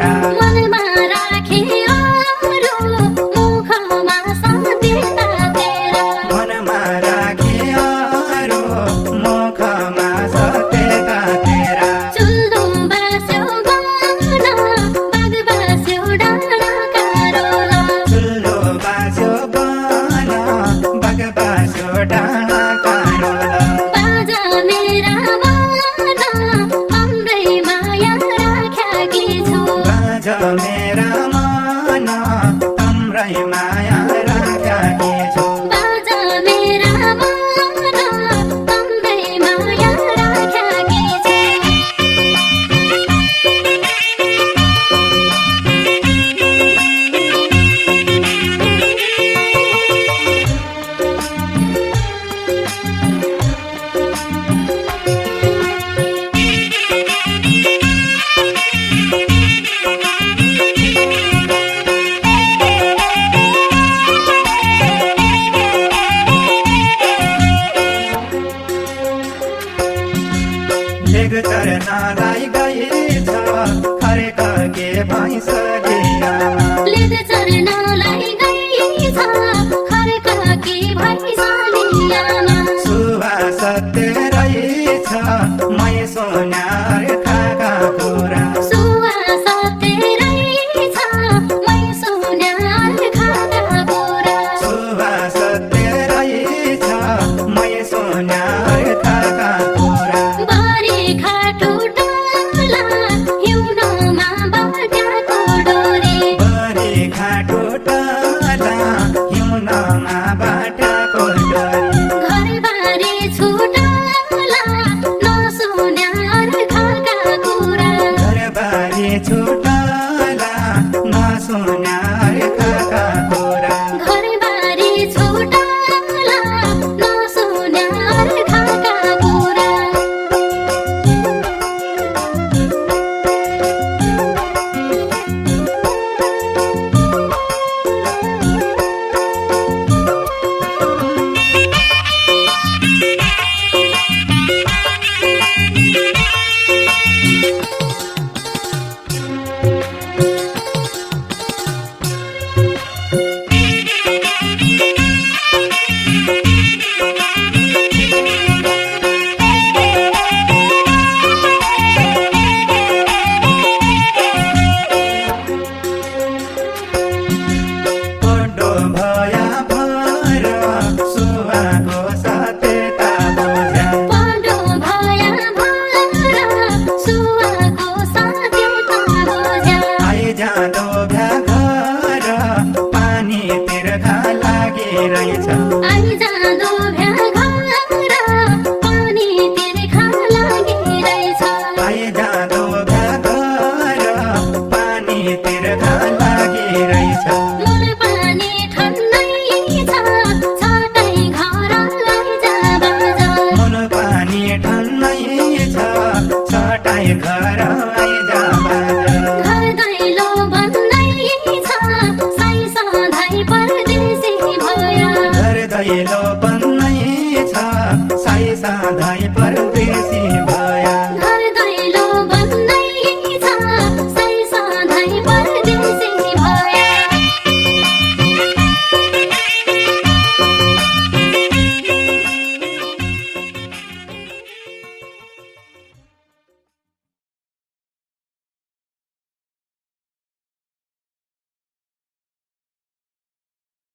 तेरा मनमा राखे अरू मुखमा सधैँ तेरा मनमा राखे अरू मुखमा सधैँ तेरा चुल्दो बास्यो गाना बाग बास्यो डाँडा कारोला चुल्लो बास्यो गाना बाग बास्यो डाँडा कारोला बाजा मेरा माना हाम्रै माया राख्याकी छु बाजा मेरा मन हाम्रै माया राख्याकी छु बाजा मेरा माना हाम्रै माया राख्याकी छु लेग चरनालाई गएछ खरेक के भइसकेका लेद चरनलाई गइछ खर्काकी भइसलियामा सुवा सत्य रहेछ मै सोनार खाका कुरा सुवा सत्य रहेछ मै सोनार खाका बोरा सुवा सत्य रहेछ मै सोनार खाका कुरा बारी खाटो डाला हिउँदोमा बाट्याको डोरी बरे खाटो टाला हिउँदमा बाटाको डरी घरबारी छुटाला नसुन्यार खाका कुरा घरबारी छुटाला नसुनार खाका कुरा घरबारी छुटाला नसुन्यार खाका कुरा पड्डो भया भर सुवाको सत्यता बुझा पढो भया भर सुवाको साथ्यता बुझ्या आइज दोभ्या घर पानी तिर्खा लागिरहेछ आइजाँदो भ्या घर पानी तिर्खा लागिरहेछ आइज दोभ्या घर पानी तिर्खा लागिरहेछ मुल पानी ठन्डै छ छटै घर लैजा बाजा मुल पानी ठन्नै छ छटाई घर आइज बाजा घर दैलो बन्दै छ साई सधैँ परदेशी भया घर दैलो बन्नै छ साई सधैँ